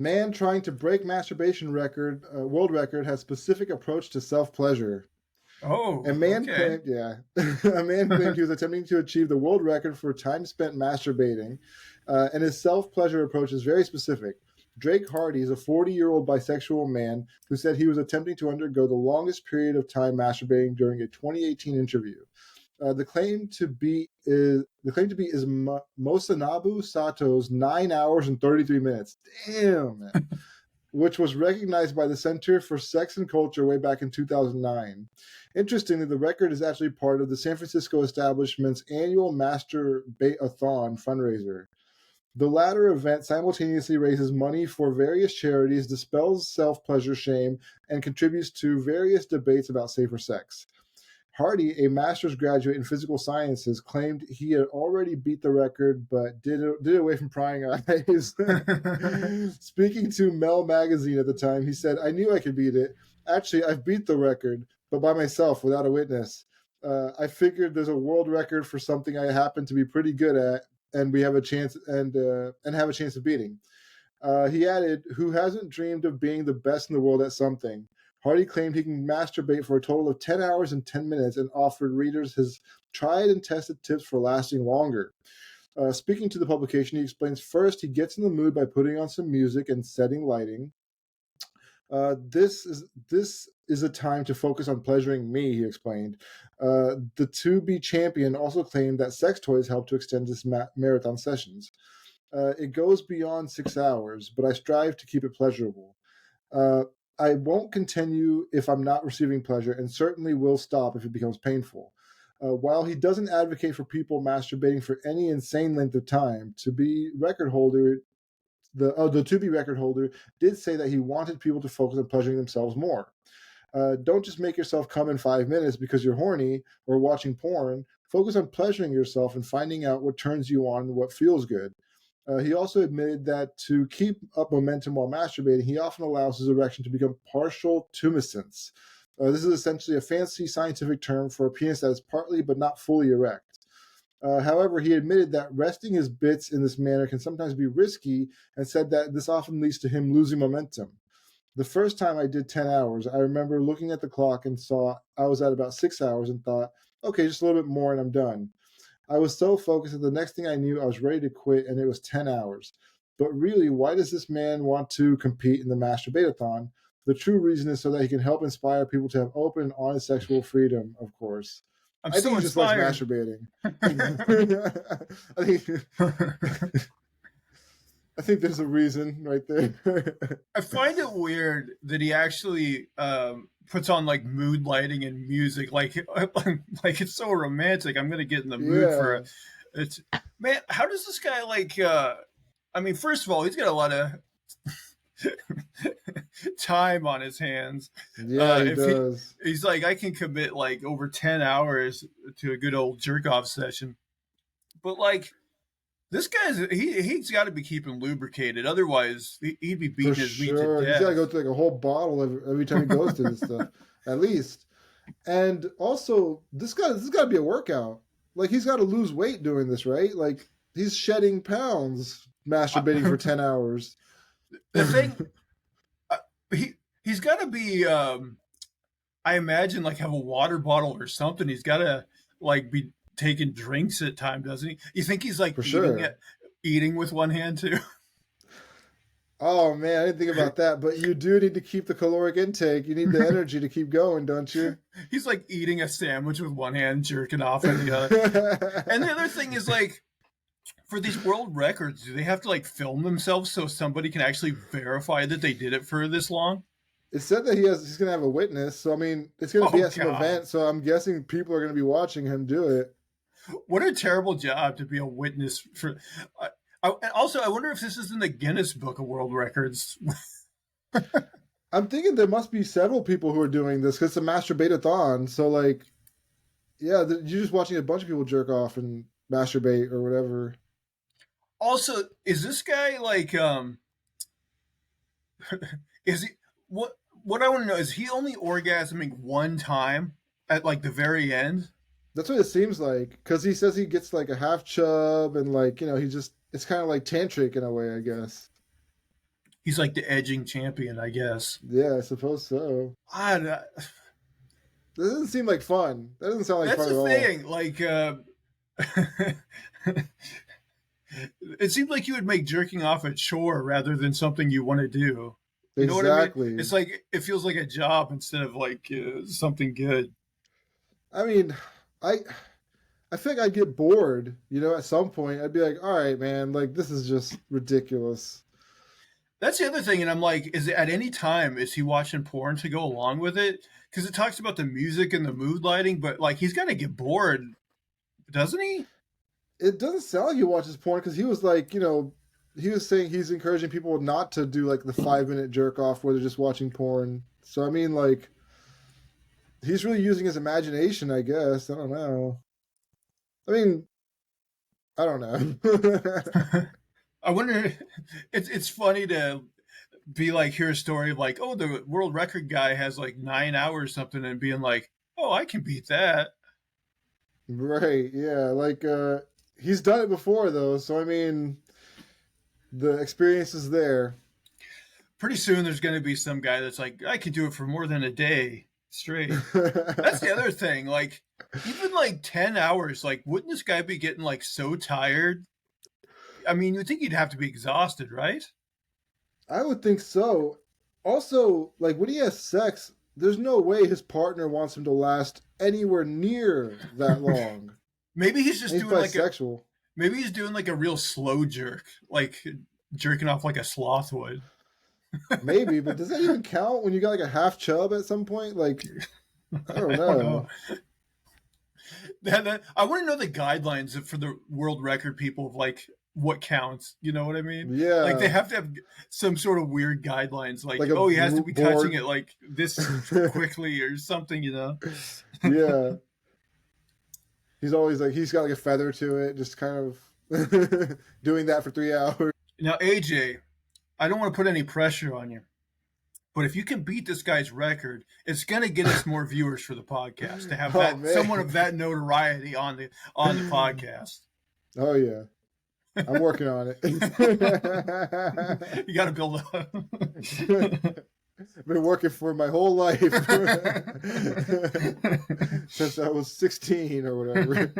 Man trying to break masturbation record, world record, has specific approach to self-pleasure. Oh, A man okay. claimed, yeah, a man claimed he was attempting to achieve the world record for time spent masturbating, and his self-pleasure approach is very specific. Drake Hardy is a 40-year-old bisexual man who said he was attempting to undergo the longest period of time masturbating during a 2018 interview. The claim to be is Mosanabu Sato's 9 hours and 33 minutes. Damn, man. Which was recognized by the Center for Sex and Culture way back in 2009. Interestingly, the record is actually part of the San Francisco establishment's annual Master-Bait-a-thon fundraiser. The latter event simultaneously raises money for various charities, dispels self-pleasure shame, and contributes to various debates about safer sex. Hardy, a master's graduate in physical sciences, claimed he had already beat the record, but did it away from prying eyes. Speaking to Mel magazine at the time, he said, "I knew I could beat it. Actually, I've beat the record, but by myself, without a witness. I figured there's a world record for something I happen to be pretty good at, and we have a chance and have a chance of beating." He added, "Who hasn't dreamed of being the best in the world at something?" Hardy claimed he can masturbate for a total of 10 hours and 10 minutes and offered readers his tried and tested tips for lasting longer. Speaking to the publication, he explains first he gets in the mood by putting on some music and setting lighting. This is a time to focus on pleasuring me, he explained. The to-be champion also claimed that sex toys help to extend his marathon sessions. It goes beyond 6 hours, but I strive to keep it pleasurable. Uh, I won't continue if I'm not receiving pleasure, and certainly will stop if it becomes painful. While he doesn't advocate for people masturbating for any insane length of time, the to be record holder did say that he wanted people to focus on pleasuring themselves more. Don't just make yourself come in 5 minutes because you're horny or watching porn. Focus on pleasuring yourself and finding out what turns you on and what feels good. He also admitted that to keep up momentum while masturbating, he often allows his erection to become partial tumescence. This is essentially a fancy scientific term for a penis that is partly but not fully erect. However, he admitted that resting his bits in this manner can sometimes be risky and said that this often leads to him losing momentum. The first time I did 10 hours, I remember looking at the clock and saw I was at about 6 hours and thought, okay, just a little bit more and I'm done. I was so focused that the next thing I knew, I was ready to quit, and it was 10 hours. But really, why does this man want to compete in the Masturbate-a-thon? The true reason is so that he can help inspire people to have open and honest sexual freedom, of course. I'm I think so he just likes inspired. masturbating. I think I think there's a reason right there. I find it weird that he actually puts on like mood lighting and music, like it's so romantic. I'm gonna get in the mood for Yeah, it. It's man, how does this guy like? I mean, first of all, he's got a lot of time on his hands. yeah, he If he does. he's like, I can commit like over 10 hours to a good old jerk off session, but like this guy's he's got to be keeping lubricated, otherwise he'd be For beating his meat to sure. He's got to go death. through like a whole bottle every time he goes to this stuff, at least. And also, this got to be a workout. Like he's got to lose weight doing this, right? Like he's shedding pounds masturbating for 10 hours. The thing uh, he's got to be I imagine like have a water bottle or something. He's got to like be taking drinks at time, doesn't he? You think he's like For sure. eating with one hand too? Oh man, I didn't think about that. But you do need to keep the caloric intake. You need the energy to keep going, don't you? He's like eating a sandwich with one hand, jerking off with the other. And the other thing is like for these world records, do they have to like film themselves so somebody can actually verify that they did it for this long? It said that he's gonna have a witness, so I mean it's gonna be Oh at some God. event, so I'm guessing people are gonna be watching him do it. What a terrible job to be a witness for. Also, I wonder if this is in the Guinness Book of World Records. I'm thinking there must be several people who are doing this because it's a masturbate-a-thon. So like, yeah, you're just watching a bunch of people jerk off and masturbate or whatever. Also, is this guy like is he what I want to know is he only orgasming one time at like the very end? That's what it seems like because he says he gets like a half chub and like he just it's kind of like tantric in a way, I guess. He's like the edging champion, I guess. Yeah, I suppose so. That Doesn't seem like fun. That doesn't sound like that's fun the at all. thing. Like, it seems like you would make jerking off a chore rather than something you want to do. You know what I Exactly. mean? It's like it feels like a job instead of like something good. I mean, I think I'd get bored, at some point. I'd be like, all right, man, like this is just ridiculous. That's the other thing, and I'm like, is it at any time is he watching porn to go along with it? Because it talks about the music and the mood lighting, but like he's got to get bored, doesn't he? It doesn't sound like he watches porn because he was like, he was saying he's encouraging people not to do like the 5-minute jerk off where they're just watching porn. So I mean, like, he's really using his imagination, I guess. I don't know. I mean, I don't know. I wonder. It's funny to be like hear a story of like, oh, the world record guy has like 9 hours something, and being like, oh, I can beat that. Right? Yeah. Like, he's done it before though, so I mean, the experience is there. Pretty soon, there's going to be some guy that's like, I can do it for more than a day straight. That's the other thing. Like, even like 10 hours, like, wouldn't this guy be getting like so tired? I mean, you'd think he'd have to be exhausted, right? I would think so. Also, like when he has sex, there's no way his partner wants him to last anywhere near that long. Maybe he's just And he's doing like bisexual. maybe he's doing like a real slow jerk, like jerking off like a sloth would. Maybe, but does that even count when you got like a half chub at some point? Like, I don't know. I want to know the guidelines for the world record people of like what counts. You know what I mean? Yeah. Like they have to have some sort of weird guidelines, like Like a oh, he has to be board. touching it like this quickly or something. Yeah. He's always like, he's got like a feather to it, just kind of doing that for 3 hours. Now, AJ, I don't want to put any pressure on you, but if you can beat this guy's record, it's going to get us more viewers for the podcast to have someone of that notoriety on the podcast. Oh yeah, I'm working on it. You got to build up. I've been working for my whole life since I was 16 or whatever.